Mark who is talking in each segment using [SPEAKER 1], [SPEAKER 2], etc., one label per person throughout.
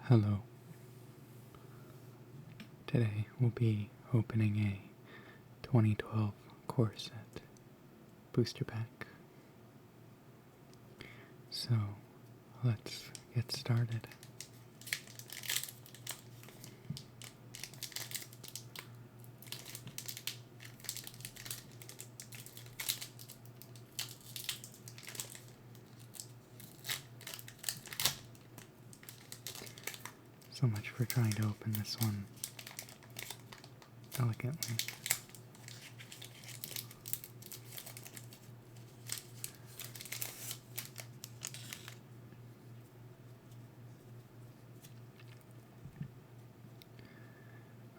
[SPEAKER 1] Hello. Today we'll be opening a 2012 core set booster pack. So let's get started. So much for trying to open this one elegantly.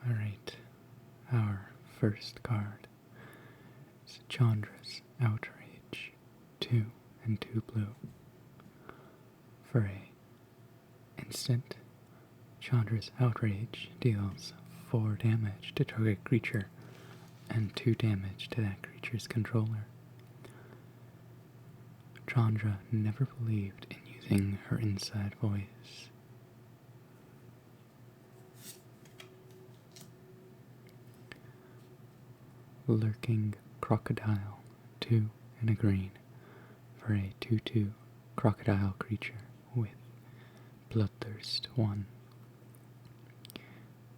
[SPEAKER 1] Alright, our first card is Chandra's Outrage, 2 and 2 blue. For a instant, Chandra's Outrage deals 4 damage to target creature and 2 damage to that creature's controller. Chandra never believed in using her inside voice. Lurking Crocodile, 2 and a green, for a 2/2 crocodile creature with Bloodthirst 1.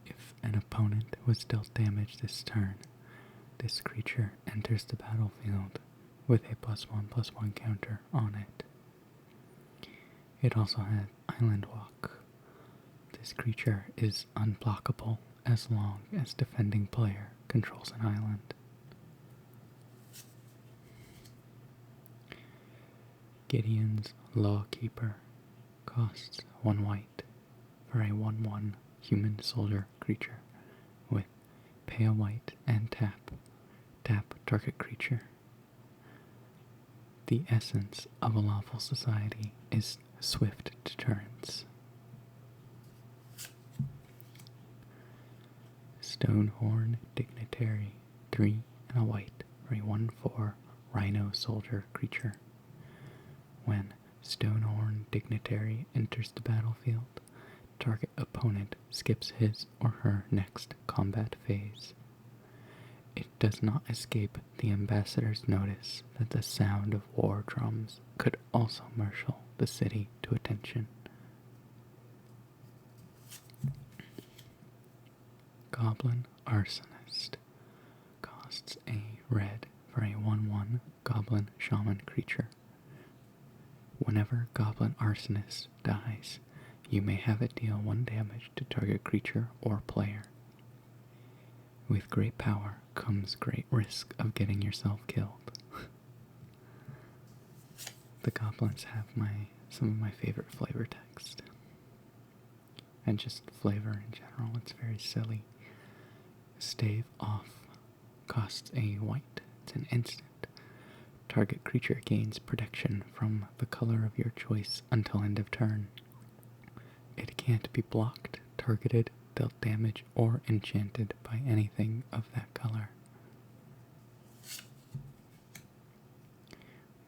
[SPEAKER 1] If an opponent was dealt damage this turn, this creature enters the battlefield with a +1/+1 counter on it. It also had Island Walk. This creature is unblockable as long as defending player controls an island. Gideon's Lawkeeper costs 1 white for a 1/1 human soldier creature with pay a white and tap target creature. The essence of a lawful society is swift deterrence. Stonehorn Dignitary, 3 and a white for a 1/4 rhino soldier creature. When Stonehorn Dignitary enters the battlefield, target opponent skips his or her next combat phase. It does not escape the ambassador's notice that the sound of war drums could also marshal the city to attention. Goblin Arsonist costs a red for a 1/1 Goblin Shaman creature. Whenever Goblin Arsonist dies, you may have it deal 1 damage to target creature or player. With great power comes great risk of getting yourself killed. The goblins have some of my favorite flavor text. And just flavor in general, it's very silly. Stave Off costs a white. It's an instant. Target creature gains protection from the color of your choice until end of turn. It can't be blocked, targeted, dealt damage, or enchanted by anything of that color.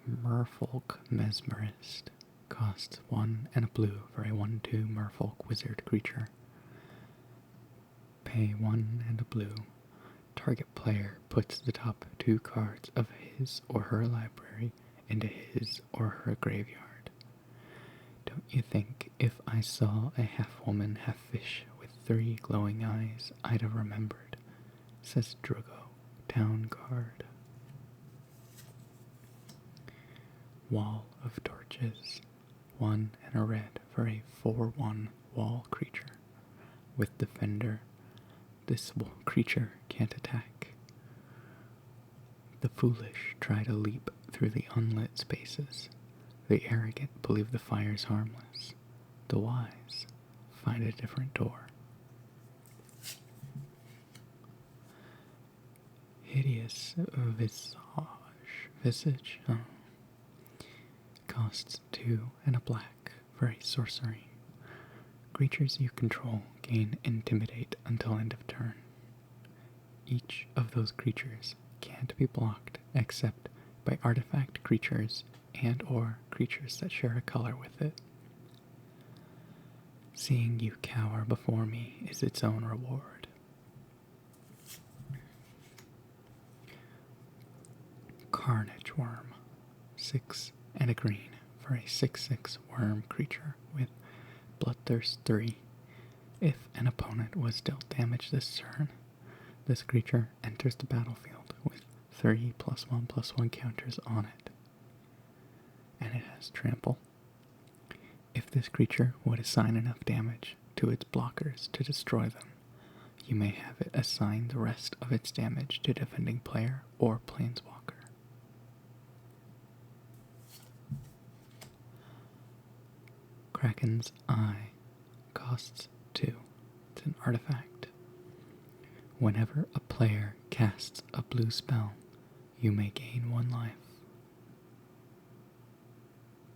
[SPEAKER 1] Merfolk Mesmerist costs 1 and a blue for a 1/2 Merfolk Wizard creature. Pay 1 and a blue. Target player puts the top 2 cards of his or her library into his or her graveyard. Don't you think if I saw a half-woman, half-fish with 3 glowing eyes, I'd have remembered, says Drogo, Town Guard. Wall of Torches, 1 and a red for a 4/1 wall creature. With Defender, this creature can't attack. The foolish try to leap through the unlit spaces. The arrogant believe the fire's harmless. The wise find a different door. Hideous Visage costs 2 and a black for a sorcery. Creatures you control gain Intimidate until end of turn. Each of those creatures can't be blocked except by artifact creatures and or creatures that share a color with it. Seeing you cower before me is its own reward. Carnage Worm. 6 and a green for a 6/6 worm creature with Bloodthirst 3. If an opponent was dealt damage this turn, this creature enters the battlefield with 3+1/+1 counters on it. And it has trample. If this creature would assign enough damage to its blockers to destroy them, you may have it assign the rest of its damage to defending player or planeswalker. Kraken's Eye costs 2. It's an artifact. Whenever a player casts a blue spell, you may gain 1 life.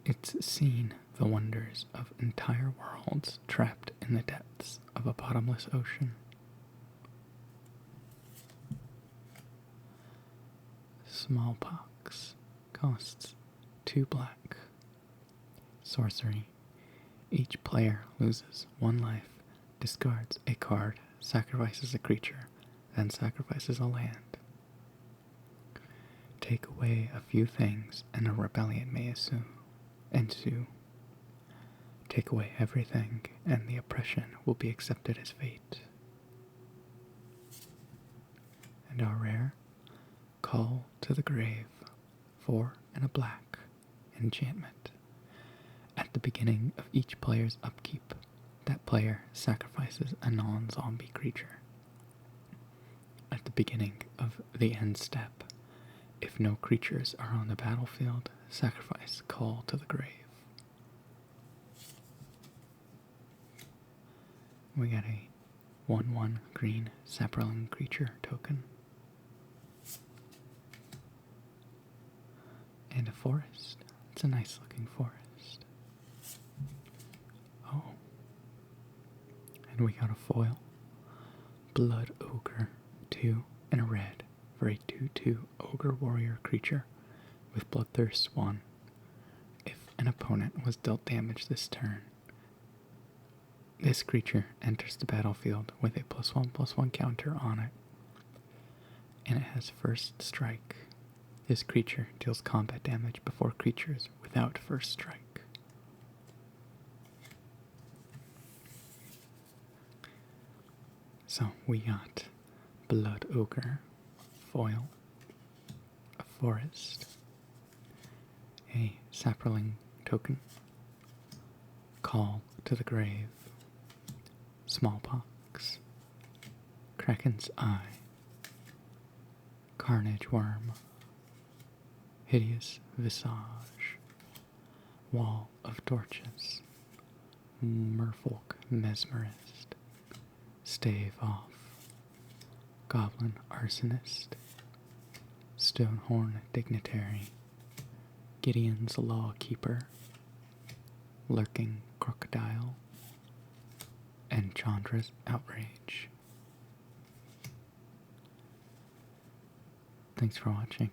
[SPEAKER 1] It's seen the wonders of entire worlds trapped in the depths of a bottomless ocean. Smallpox costs 2 black. Sorcery. Each player loses 1 life, discards a card, sacrifices a creature, then sacrifices a land. Take away a few things and a rebellion may ensue. Take away everything and the oppression will be accepted as fate. And our rare, Call to the Grave. 4 and a black. Enchantment. At the beginning of each player's upkeep, that player sacrifices a non-zombie creature. At the beginning of the end step, if no creatures are on the battlefield, sacrifice Call to the Grave. We got a 1/1 green sapperling creature token. And a forest. It's a nice looking forest. Oh. And we got a foil. Blood Ogre. 2 and a red for a 2/2 Ogre Warrior creature with Bloodthirst 1. If an opponent was dealt damage this turn, this creature enters the battlefield with a +1/+1 counter on it. And it has first strike. This creature deals combat damage before creatures without first strike. So we got Blood Ogre, foil, a forest, a sapperling token, Call to the Grave, Smallpox, Kraken's Eye, Carnage Worm, Hideous Visage, Wall of Torches, Merfolk Mesmerist, Stave Off, Goblin Arsonist, Stonehorn Dignitary, Gideon's Lawkeeper, Lurking Crocodile, and Chandra's Outrage. Thanks for watching.